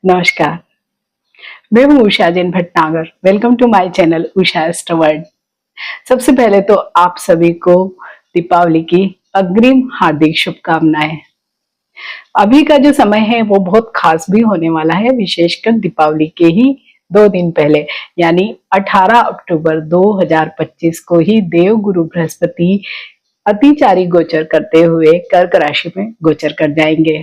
नमस्कार। मैं हूँ Usha Jain Bhatnagar. Welcome to my channel Usha astro world. सबसे पहले तो आप सभी को दीपावली की अग्रिम हार्दिक शुभकामनाएं। अभी का जो समय है वो बहुत खास भी होने वाला है, विशेषकर दीपावली के ही 2 दिन पहले यानी 18 अक्टूबर 2025 को ही देव गुरु बृहस्पति अतिचारी गोचर करते हुए कर्क राशि में गोचर कर जाएंगे।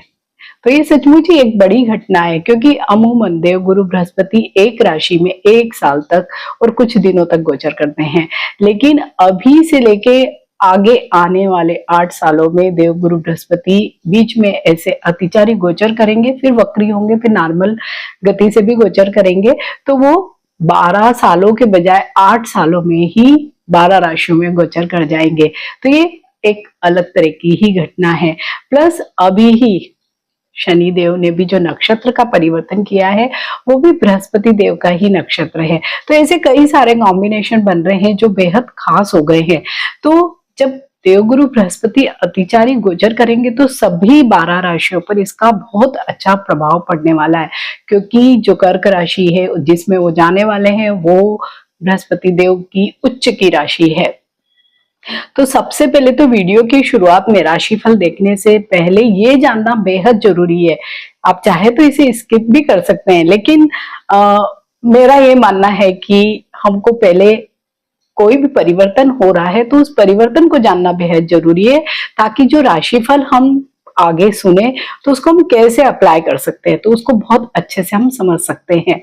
तो ये सचमुच ही एक बड़ी घटना है, क्योंकि अमूमन देव गुरु बृहस्पति एक राशि में 1 साल तक और कुछ दिनों तक गोचर करते हैं, लेकिन अभी से लेके आगे आने वाले 8 सालों में देव गुरु बृहस्पति बीच में ऐसे अतिचारी गोचर करेंगे, फिर वक्री होंगे, फिर नॉर्मल गति से भी गोचर करेंगे। तो वो 12 सालों के बजाय 8 सालों में ही 12 राशियों में गोचर कर जाएंगे। तो ये एक अलग तरह की ही घटना है। प्लस अभी ही शनि देव ने भी जो नक्षत्र का परिवर्तन किया है वो भी बृहस्पति देव का ही नक्षत्र है। तो ऐसे कई सारे कॉम्बिनेशन बन रहे हैं जो बेहद खास हो गए हैं। तो जब देवगुरु बृहस्पति अतिचारी गोचर करेंगे तो सभी 12 राशियों पर इसका बहुत अच्छा प्रभाव पड़ने वाला है, क्योंकि जो कर्क राशि है जिसमें वो जाने वाले हैं वो बृहस्पति देव की उच्च की राशि है। तो सबसे पहले तो वीडियो की शुरुआत में राशिफल देखने से पहले ये जानना बेहद जरूरी है। आप चाहे तो इसे स्किप भी कर सकते हैं, लेकिन मेरा ये मानना है कि हमको पहले कोई भी परिवर्तन हो रहा है तो उस परिवर्तन को जानना बेहद जरूरी है, ताकि जो राशिफल हम आगे सुने तो उसको हम कैसे अप्लाई कर सकते हैं, तो उसको बहुत अच्छे से हम समझ सकते हैं।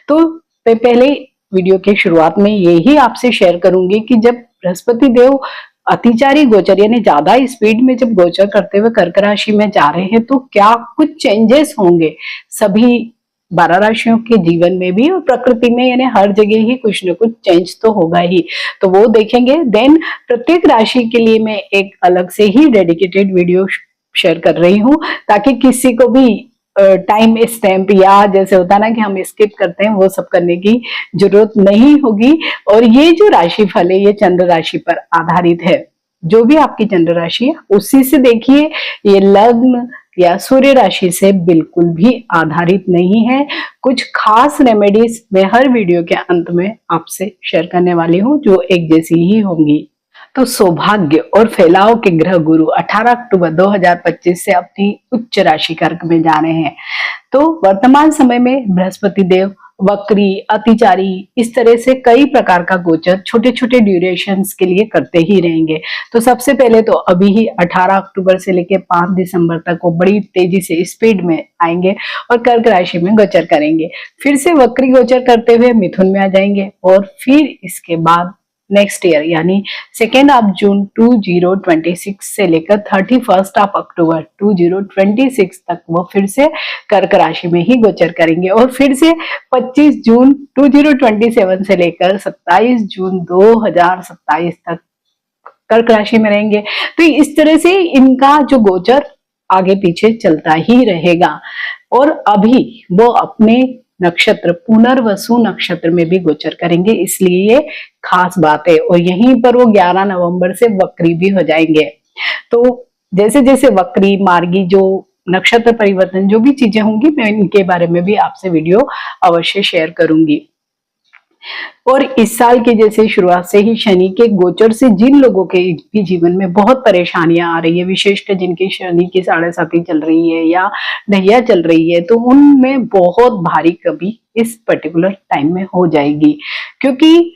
तो मैं पहले वीडियो के शुरुआत में यही आपसे शेयर करूंगी कि जब बृहस्पति देव अतिचारी गोचर यानी ज्यादा स्पीड में जब गोचर करते हुए कर्क राशि में जा रहे हैं तो क्या कुछ चेंजेस होंगे सभी 12 राशियों के जीवन में भी और प्रकृति में, यानी हर जगह ही कुछ न कुछ चेंज तो होगा ही। तो वो देखेंगे। देन प्रत्येक राशि के लिए मैं एक अलग से ही डेडिकेटेड वीडियो शेयर कर रही हूँ, ताकि किसी को भी टाइम स्टैम्प या जैसे होता है ना कि हम स्किप करते हैं, वो सब करने की जरूरत नहीं होगी। और ये जो राशिफल है ये चंद्र राशि पर आधारित है। जो भी आपकी चंद्र राशि है उसी से देखिए, ये लग्न या सूर्य राशि से बिल्कुल भी आधारित नहीं है। कुछ खास रेमेडीज मैं हर वीडियो के अंत में आपसे शेयर करने वाली हूँ जो एक जैसी ही होंगी। तो सौभाग्य और फैलाव के ग्रह गुरु 18 अक्टूबर 2025 से अपनी उच्च राशि कर्क में जा रहे हैं। तो वर्तमान समय में बृहस्पति देव वक्री, अतिचारी, इस तरह से कई प्रकार का गोचर छोटे छोटे ड्यूरेशंस के लिए करते ही रहेंगे। तो सबसे पहले तो अभी ही 18 अक्टूबर से लेकर 5 दिसंबर तक वो बड़ी तेजी से स्पीड में आएंगे और कर्क राशि में गोचर करेंगे। फिर से वक्री गोचर करते हुए मिथुन में आ जाएंगे और फिर इसके बाद नेक्स्ट ईयर यानी 2 जून 2026 से लेकर 31 अक्टूबर 2026 तक वो फिर से कर्क राशि में ही गोचर करेंगे और फिर से 25 जून 2027 से लेकर 27 जून 2027 तक कर्क राशि में रहेंगे। तो इस तरह से इनका जो गोचर आगे पीछे चलता ही रहेगा। और अभी वो अपने नक्षत्र पुनर्वसु नक्षत्र में भी गोचर करेंगे, इसलिए ये खास बात है। और यहीं पर वो 11 नवंबर से वक्री भी हो जाएंगे। तो जैसे जैसे वक्री, मार्गी, जो नक्षत्र परिवर्तन जो भी चीजें होंगी मैं इनके बारे में भी आपसे वीडियो अवश्य शेयर करूंगी। और इस साल के जैसे शुरुआत से ही शनि के गोचर से जिन लोगों के भी जीवन में बहुत परेशानियां आ रही है, विशेषकर जिनकी शनि की 7.5 चल रही है या ढैया चल रही है, तो उनमें बहुत भारी कमी इस पर्टिकुलर टाइम में हो जाएगी। क्योंकि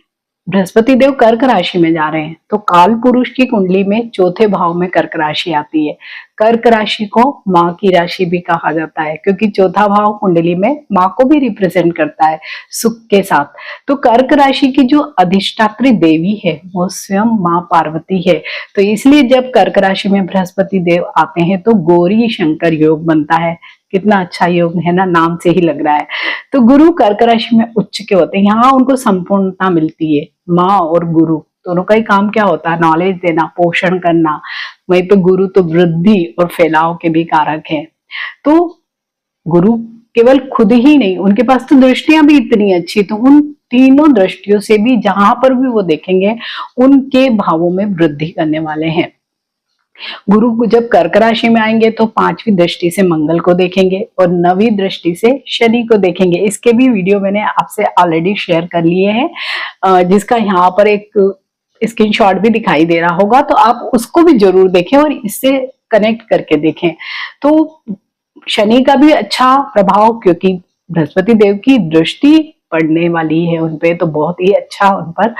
बृहस्पति देव कर्क राशि में जा रहे हैं तो काल पुरुष की कुंडली में चौथे भाव में कर्क राशि आती है। कर्क राशि को माँ की राशि भी कहा जाता है, क्योंकि चौथा भाव कुंडली में माँ को भी रिप्रेजेंट करता है सुख के साथ। तो कर्क राशि की जो अधिष्ठात्री देवी है वो स्वयं माँ पार्वती है। तो इसलिए जब कर्क राशि में बृहस्पति देव आते हैं तो गौरी शंकर योग बनता है। कितना अच्छा योग है ना, नाम से ही लग रहा है। तो गुरु कर्क राशि में उच्च के होते हैं, यहाँ उनको संपूर्णता मिलती है। माँ और गुरु दोनों का ही काम क्या होता है? नॉलेज देना, पोषण करना। वहीं पे गुरु तो वृद्धि और फैलाव के भी कारक है। तो गुरु केवल खुद ही नहीं, उनके पास तो दृष्टियां भी इतनी अच्छी, तो उन तीनों दृष्टियों से भी जहां पर भी वो देखेंगे उनके भावों में वृद्धि करने वाले हैं। गुरु को जब कर्क राशि में आएंगे तो पांचवी दृष्टि से मंगल को देखेंगे और नवी दृष्टि से शनि को देखेंगे। इसके भी वीडियो मैंने आपसे ऑलरेडी शेयर कर लिए हैं, जिसका यहाँ पर एक स्क्रीनशॉट भी दिखाई दे रहा होगा, तो आप उसको भी जरूर देखें और इससे कनेक्ट करके देखें। तो शनि का भी अच्छा प्रभाव, क्योंकि बृहस्पति देव की दृष्टि पड़ने वाली है उन पे, तो बहुत ही अच्छा उन पर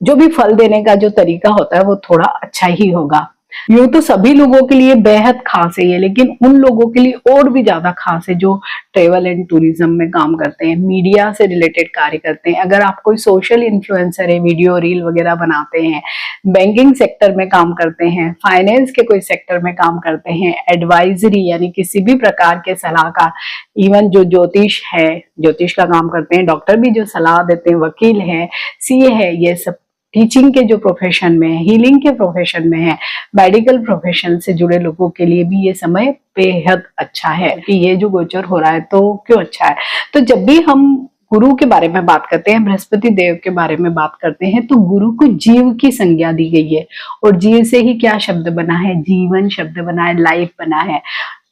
जो भी फल देने का जो तरीका होता है वो थोड़ा अच्छा ही होगा। यूं तो सभी लोगों के लिए बेहद खास है ये, लेकिन उन लोगों के लिए और भी ज्यादा खास है जो ट्रेवल एंड टूरिज्म में काम करते हैं, मीडिया से रिलेटेड कार्य करते हैं। अगर आप कोई सोशल इन्फ्लुएंसर है, वीडियो रील वगैरह बनाते हैं, बैंकिंग सेक्टर में काम करते हैं, फाइनेंस के कोई सेक्टर में काम करते हैं, एडवाइजरी यानी किसी भी प्रकार के सलाहकार, इवन जो ज्योतिष है, ज्योतिष का काम करते हैं, डॉक्टर भी जो सलाह देते हैं, वकील है, सीए है, ये सब टीचिंग के जो प्रोफेशन में है, हीलिंग के प्रोफेशन में है, मेडिकल प्रोफेशन से जुड़े लोगों के लिए भी ये समय बेहद अच्छा है। कि ये जो गोचर हो रहा है तो क्यों अच्छा है, तो जब भी हम गुरु के बारे में बात करते हैं, बृहस्पति देव के बारे में बात करते हैं, तो गुरु को जीव की संज्ञा दी गई है। और जीव से ही क्या शब्द बना है, जीवन शब्द बना है, लाइफ बना है।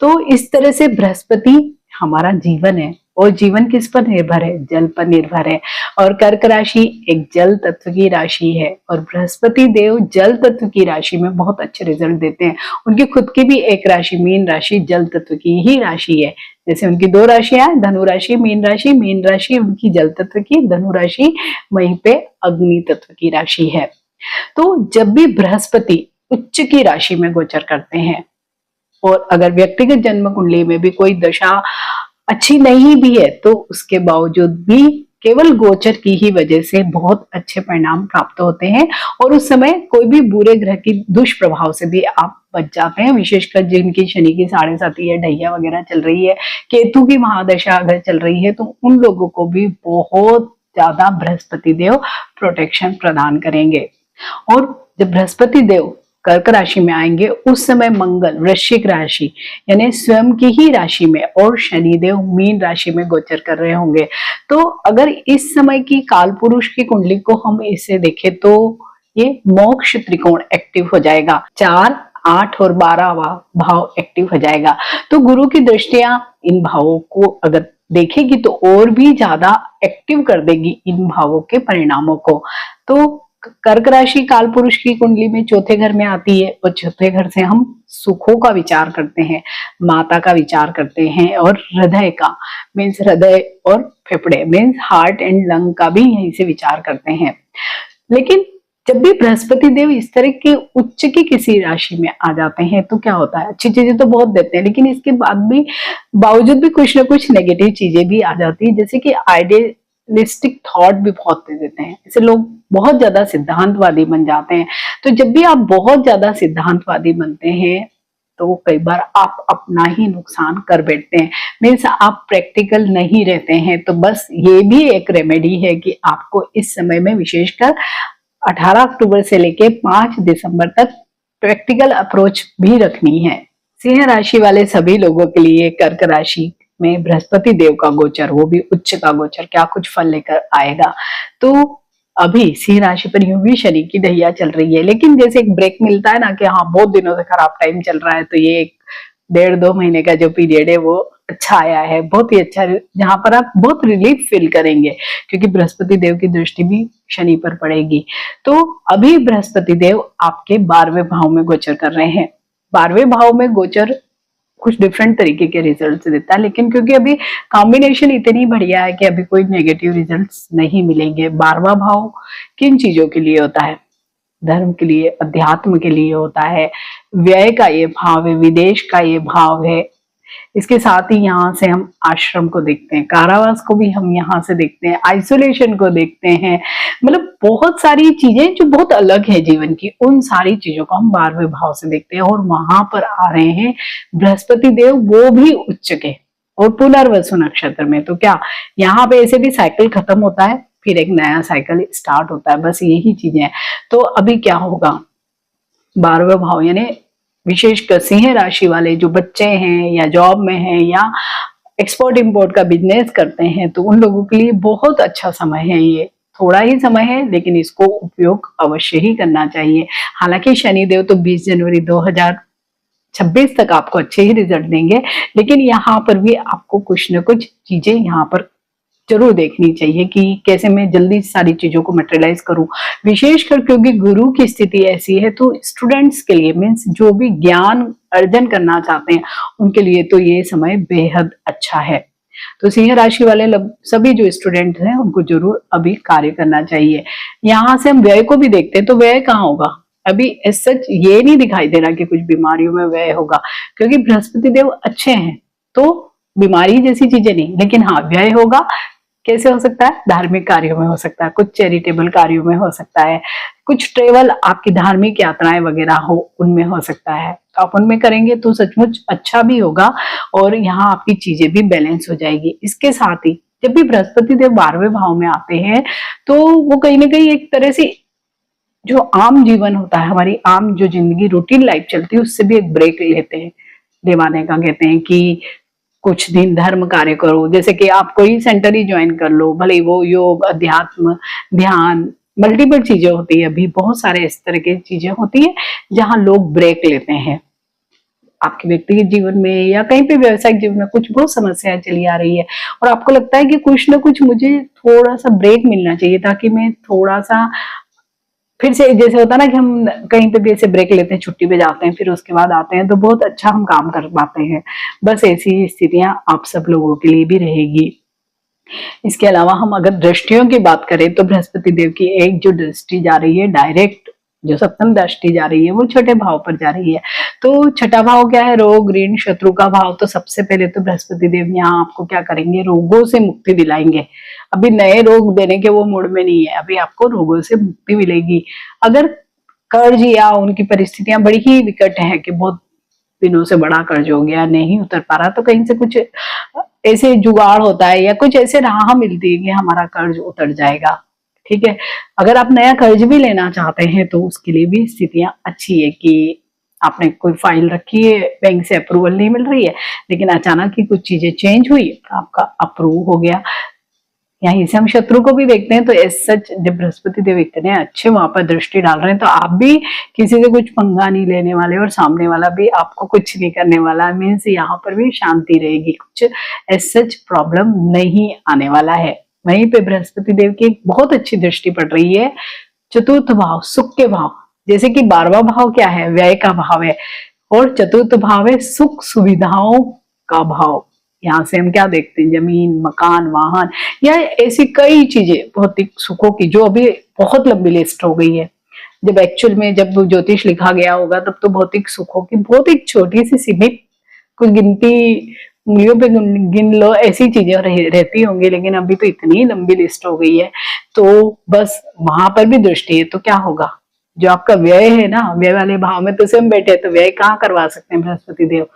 तो इस तरह से बृहस्पति हमारा जीवन है, और जीवन किस पर निर्भर है, जल पर निर्भर है। और कर्क राशि एक जल तत्व की राशि है, और बृहस्पति देव जल तत्व की राशि में बहुत अच्छे रिजल्ट देते हैं। उनकी खुद की भी एक राशि मीन राशि जल तत्व की ही राशि है। जैसे उनकी दो राशियां, धनु राशि, मीन राशि उनकी जल तत्व की, धनु राशि वहीं पे अग्नि तत्व की राशि है। तो जब भी बृहस्पति उच्च की राशि में गोचर करते हैं, और अगर व्यक्तिगत जन्म कुंडली में भी कोई दशा अच्छी नहीं भी है, तो उसके बावजूद भी केवल गोचर की ही वजह से बहुत अच्छे परिणाम प्राप्त होते हैं। और उस समय कोई भी बुरे ग्रह की दुष्प्रभाव से भी आप बच जाते हैं, विशेषकर जिनकी शनि की 7.5 या ढैया वगैरह चल रही है, केतु की महादशा अगर चल रही है, तो उन लोगों को भी बहुत ज्यादा बृहस्पति देव प्रोटेक्शन प्रदान करेंगे। और जब बृहस्पति देव कर्क राशि में आएंगे, उस समय मंगल वृश्चिक राशि यानी स्वयं की ही राशि में, और शनिदेव मीन राशि में गोचर कर रहे होंगे। तो अगर इस समय की काल पुरुष की कुंडली को हम इसे देखें, तो ये मोक्ष त्रिकोण एक्टिव हो जाएगा, 4, 8 और 12 भाव एक्टिव हो जाएगा। तो गुरु की दृष्टियां इन भावों को अगर देखेगी तो और भी ज्यादा एक्टिव कर देगी इन भावों के परिणामों को। तो कर्क राशि काल पुरुष की कुंडली में चौथे घर में आती है, और चौथे घर से हम सुखों का विचार करते हैं, माता का विचार करते हैं, और हृदय का मीन्स हृदय और फेफड़े मीन्स हार्ट एंड लंग का भी यहीं से विचार करते हैं। लेकिन जब भी बृहस्पति देव इस तरह के उच्च की किसी राशि में आ जाते हैं, तो क्या होता है, अच्छी चीजें तो बहुत देते हैं, लेकिन इसके बाद भी बावजूद भी कुछ ना कुछ नेगेटिव चीजें भी आ जाती है। जैसे कि आइडियलिस्टिक थॉट भी बहुत दे देते हैं, ऐसे लोग बहुत ज्यादा सिद्धांतवादी बन जाते हैं। तो जब भी आप बहुत ज्यादा सिद्धांतवादी बनते हैं, तो कई बार आप अपना ही नुकसान कर बैठते हैं, मीन्स आप प्रैक्टिकल नहीं रहते हैं। तो बस ये भी एक रेमेडी है कि आपको इस समय में विशेषकर 18 अक्टूबर से लेके 5 दिसंबर तक प्रैक्टिकल अप्रोच भी रखनी है। सिंह राशि वाले सभी लोगों के लिए कर्क राशि में बृहस्पति देव का गोचर, वो भी उच्च का गोचर, क्या कुछ फल लेकर आएगा। तो अभी सिंह राशि पर यूं भी शनि की ढैया चल रही है, लेकिन जैसे एक ब्रेक मिलता है ना कि हाँ बहुत दिनों से खराब टाइम चल रहा है, तो ये एक 1.5-2 महीने का जो पीरियड है वो अच्छा आया है, बहुत ही अच्छा, जहां पर आप बहुत रिलीफ फील करेंगे, क्योंकि बृहस्पति देव की दृष्टि भी शनि पर पड़ेगी। तो अभी बृहस्पति देव आपके 12वें भाव में गोचर कर रहे हैं। 12वें भाव में गोचर कुछ डिफरेंट तरीके के रिजल्ट देता है, लेकिन क्योंकि अभी कॉम्बिनेशन इतनी बढ़िया है कि अभी कोई नेगेटिव रिजल्ट्स नहीं मिलेंगे। 12वां भाव किन चीजों के लिए होता है, धर्म के लिए, अध्यात्म के लिए होता है, व्यय का ये भाव है, विदेश का ये भाव है। इसके साथ ही यहाँ से हम आश्रम को देखते हैं, कारावास को भी हम यहाँ से देखते हैं, आइसोलेशन को देखते हैं, मतलब बहुत सारी चीजें जो बहुत अलग है जीवन की, उन सारी चीजों को हम 12वें भाव से देखते हैं। और वहां पर आ रहे हैं बृहस्पति देव, वो भी उच्च के, और पुनर्वसु नक्षत्र में। तो क्या यहाँ पे ऐसे भी साइकिल खत्म होता है, फिर एक नया साइकिल स्टार्ट होता है, बस यही चीजें हैं। तो अभी क्या होगा, 12वें भाव यानी विशेषकर सिंह राशि वाले जो बच्चे हैं या जॉब में हैं या एक्सपोर्ट इंपोर्ट का बिजनेस करते हैं, तो उन लोगों के लिए बहुत अच्छा समय है। ये थोड़ा ही समय है, लेकिन इसको उपयोग अवश्य ही करना चाहिए। हालांकि शनिदेव तो 20 जनवरी 2000 26 तक आपको अच्छे ही रिजल्ट देंगे, लेकिन यहाँ पर भी आपको कुछ न कुछ चीजें यहाँ पर जरूर देखनी चाहिए कि कैसे मैं जल्दी सारी चीजों को मटेरियलाइज करूं। विशेषकर क्योंकि गुरु की स्थिति ऐसी है, तो स्टूडेंट्स के लिए मीन्स जो भी ज्ञान अर्जन करना चाहते हैं उनके लिए तो ये समय बेहद अच्छा है। तो सिंह राशि वाले सभी जो स्टूडेंट हैं उनको जरूर अभी कार्य करना चाहिए। यहाँ से हम व्यय को भी देखते हैं, तो व्यय कहाँ होगा? अभी सच ये नहीं दिखाई दे रहा कि कुछ बीमारियों में व्यय होगा, क्योंकि बृहस्पति देव अच्छे हैं, तो बीमारी जैसी चीजें नहीं, लेकिन हाँ व्यय होगा। कैसे हो सकता है? धार्मिक कार्यों में हो सकता है, कुछ चैरिटेबल कार्यों में हो सकता है, कुछ ट्रेवल आपकी धार्मिक यात्राएं वगैरह हो उनमें हो सकता है। आप उनमें करेंगे तो सचमुच अच्छा भी होगा और यहाँ आपकी चीजें भी बैलेंस हो जाएगी। इसके साथ ही जब भी बृहस्पति देव 12वें भाव में आते हैं तो वो कहीं ना कहीं एक तरह से जो आम जीवन होता है, हमारी आम जो जिंदगी रूटीन लाइफ चलती है, उससे भी एक ब्रेक लेते हैं, लेवाने का कहते हैं कि कुछ दिन धर्म कार्य करो। जैसे कि आप कोई सेंटर ही ज्वाइन कर लो, भले वो योग, अध्यात्म, ध्यान, मल्टीपल चीजें होती है, अभी बहुत सारे इस तरह की चीजें होती है जहां लोग ब्रेक लेते हैं। आपके व्यक्तिगत जीवन में या कहीं पे व्यवसायिक जीवन में कुछ बहुत समस्याएं चली आ रही है और आपको लगता है कि कुछ ना कुछ मुझे थोड़ा सा ब्रेक मिलना चाहिए ताकि मैं थोड़ा सा फिर से, जैसे होता है ना कि हम कहीं पे भी ऐसे ब्रेक लेते हैं, छुट्टी पे जाते हैं, फिर उसके बाद आते हैं तो बहुत अच्छा हम काम कर पाते हैं। बस ऐसी स्थितियां आप सब लोगों के लिए भी रहेगी। इसके अलावा हम अगर दृष्टियों की बात करें तो बृहस्पति देव की एक जो दृष्टि जा रही है डायरेक्ट, जो सप्तम दृष्टि जा रही है वो छठे भाव पर जा रही है। तो छठा भाव क्या है? रोग, ऋण, शत्रु का भाव। तो सबसे पहले तो बृहस्पति देव यहाँ आपको क्या करेंगे? रोगों से मुक्ति दिलाएंगे। अभी नए रोग देने के वो मूड में नहीं है, अभी आपको रोगों से मुक्ति मिलेगी। अगर कर्ज या उनकी परिस्थितियां बड़ी ही विकट है कि बहुत दिनों से बड़ा कर्ज हो गया, नहीं उतर पा रहा, तो कहीं से कुछ ऐसे जुगाड़ होता है या कुछ ऐसे राह मिलती है कि हमारा कर्ज उतर जाएगा। ठीक है, अगर आप नया कर्ज भी लेना चाहते हैं तो उसके लिए भी स्थितियां अच्छी है कि आपने कोई फाइल रखी है, बैंक से अप्रूवल नहीं मिल रही है, लेकिन अचानक ही कुछ चीजें चेंज हुई, आपका अप्रूव हो गया। यहीं से हम शत्रु को भी देखते हैं, तो एज सच जब बृहस्पति देव इतने अच्छे वहां पर दृष्टि डाल रहे हैं तो आप भी किसी से कुछ पंगा नहीं लेने वाले और सामने वाला भी आपको कुछ नहीं करने वाला। मीन्स यहाँ पर भी शांति रहेगी, कुछ एज सच प्रॉब्लम नहीं आने वाला है। वहीं पे बृहस्पति देव की एक बहुत अच्छी दृष्टि पड़ रही है चतुर्थ भाव, सुख के भाव। जैसे कि 12वां भाव क्या है? व्यय का भाव है, और चतुर्थ भाव है सुख सुविधाओं का भाव। यहाँ से हम क्या देखते हैं? जमीन, मकान, वाहन या ऐसी कई चीजें भौतिक सुखों की, जो अभी बहुत लंबी लिस्ट हो गई है। जब एक्चुअल में जब ज्योतिष लिखा गया होगा तब तो भौतिक सुखों की बहुत एक छोटी सी सीमित, कुछ गिनती उंगलियों पे गिन लो ऐसी चीजें रहती होंगी, लेकिन अभी तो इतनी लंबी लिस्ट हो गई है। तो बस वहां पर भी दृष्टि है तो क्या होगा? जो आपका व्यय है ना, व्यय वाले भाव में तो स्वयं बैठे, तो व्यय कहाँ करवा सकते हैं बृहस्पति देव?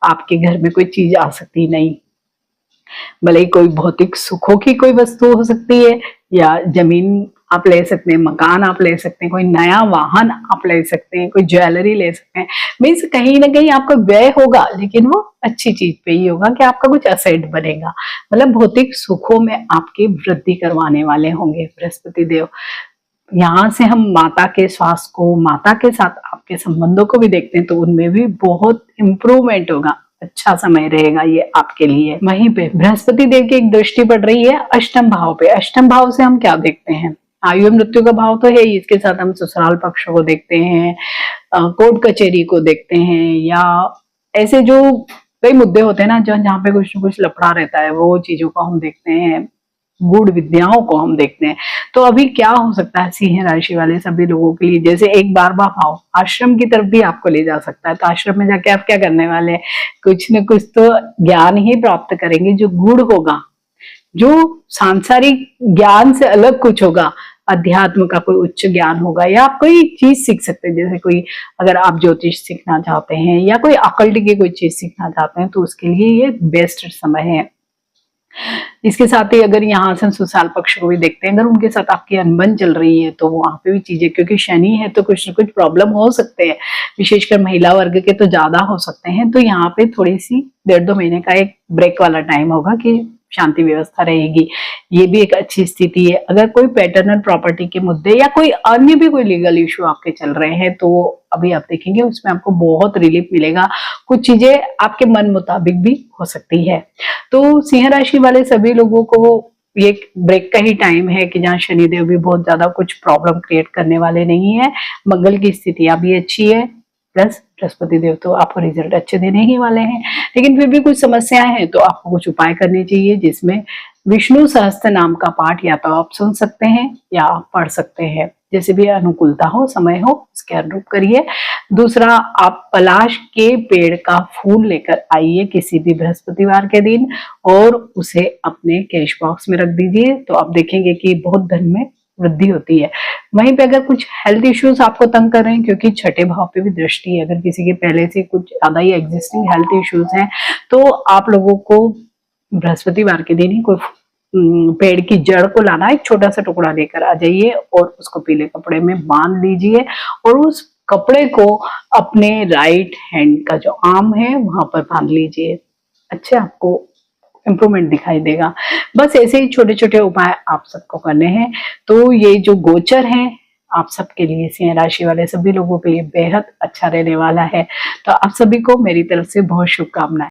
आपके घर में कोई चीज आ सकती नहीं, भले ही कोई भौतिक सुखों की कोई वस्तु हो सकती है, या जमीन आप ले सकते हैं, मकान आप ले सकते हैं, कोई नया वाहन आप ले सकते हैं, कोई ज्वेलरी ले सकते हैं। मीन्स कहीं ना कहीं आपका व्यय होगा, लेकिन वो अच्छी चीज पे ही होगा कि आपका कुछ असेट बनेगा। मतलब भौतिक सुखों में आपकी वृद्धि करवाने वाले होंगे बृहस्पति देव। यहाँ से हम माता के स्वास्थ्य को, माता के साथ आपके संबंधों को भी देखते हैं, तो उनमें भी बहुत इम्प्रूवमेंट होगा। अच्छा समय रहेगा ये आपके लिए। वहीं पे बृहस्पति देव की एक दृष्टि पड़ रही है अष्टम भाव पे। अष्टम भाव से हम क्या देखते हैं? आयु मृत्यु का भाव तो है ही, इसके साथ हम ससुराल पक्ष को देखते हैं, कोर्ट कचहरी को देखते हैं, या ऐसे जो कई मुद्दे होते हैं ना जहाँ पे कुछ न कुछ लफड़ा रहता है, वो चीजों को हम देखते हैं, गूढ़ विद्याओं को हम देखते हैं। तो अभी क्या हो सकता है सिंह राशि वाले सभी लोगों के लिए? जैसे एक 12वां भाव आश्रम की तरफ भी आपको ले जा सकता है, तो आश्रम में जाके आप क्या करने वाले हैं? कुछ न कुछ तो ज्ञान ही प्राप्त करेंगे जो गूढ़ होगा, जो सांसारिक ज्ञान से अलग कुछ होगा। अध्यात्म का कोई उच्च ज्ञान होगा, या आप कोई चीज सीख सकते हैं। जैसे कोई, अगर आप ज्योतिष सीखना चाहते हैं या कोई अकल्ट की कोई चीज सीखना चाहते हैं, तो उसके लिए ये बेस्ट समय है। इसके साथ ही अगर यहाँ से सुसाल पक्ष को भी देखते हैं, अगर उनके साथ आपकी अनबन चल रही है तो वहां पे भी चीजें, क्योंकि शनि है तो कुछ न कुछ प्रॉब्लम हो सकते हैं, विशेषकर महिला वर्ग के तो ज्यादा हो सकते हैं। तो यहाँ पे थोड़ी सी 1.5-2 महीने का एक ब्रेक वाला टाइम होगा कि शांति व्यवस्था रहेगी, ये भी एक अच्छी स्थिति है। अगर कोई पैटर्नल प्रॉपर्टी के मुद्दे या कोई अन्य भी कोई लीगल इश्यू आपके चल रहे हैं तो अभी आप देखेंगे उसमें आपको बहुत रिलीफ मिलेगा, कुछ चीजें आपके मन मुताबिक भी हो सकती है। तो सिंह राशि वाले सभी लोगों को ये ब्रेक का ही टाइम है कि जहाँ शनिदेव भी बहुत ज्यादा कुछ प्रॉब्लम क्रिएट करने वाले नहीं है, मंगल की स्थितियां भी अच्छी है, प्लस बृहस्पति देव तो आपको रिजल्ट अच्छे देने ही वाले हैं। लेकिन फिर भी कुछ समस्याएं हैं तो आपको कुछ उपाय करने चाहिए, जिसमें विष्णु सहस्त्र नाम का पाठ या तो आप सुन सकते हैं या आप पढ़ सकते हैं, जैसे भी अनुकूलता हो, समय हो, उसके अनुरूप करिए। दूसरा, आप पलाश के पेड़ का फूल लेकर आइए किसी भी बृहस्पतिवार के दिन और उसे अपने कैश बॉक्स में रख दीजिए, तो आप देखेंगे कि बहुत धन में वृद्धि होती है। वहीं पे अगर कुछ हेल्थ इश्यूज आपको तंग कर रहे हैं, क्योंकि छठे भाव पे भी दृष्टि है, अगर किसी के पहले से कुछ ज्यादा ही एग्जिस्टिंग हेल्थ इश्यूज हैं तो आप लोगों को बृहस्पतिवार के दिन ही कोई पेड़ की जड़ को लाना, एक छोटा सा टुकड़ा लेकर आ जाइए और उसको पीले कपड़े में बांध लीजिए और उस कपड़े को अपने राइट हैंड का जो आर्म है वहां पर बांध लीजिए। अच्छा, आपको इंप्रूवमेंट दिखाई देगा। बस ऐसे ही छोटे छोटे उपाय आप सबको करने हैं। तो ये जो गोचर है आप सबके लिए, सिंह राशि वाले सभी लोगों के लिए बेहद अच्छा रहने वाला है। तो आप सभी को मेरी तरफ से बहुत शुभकामनाएं।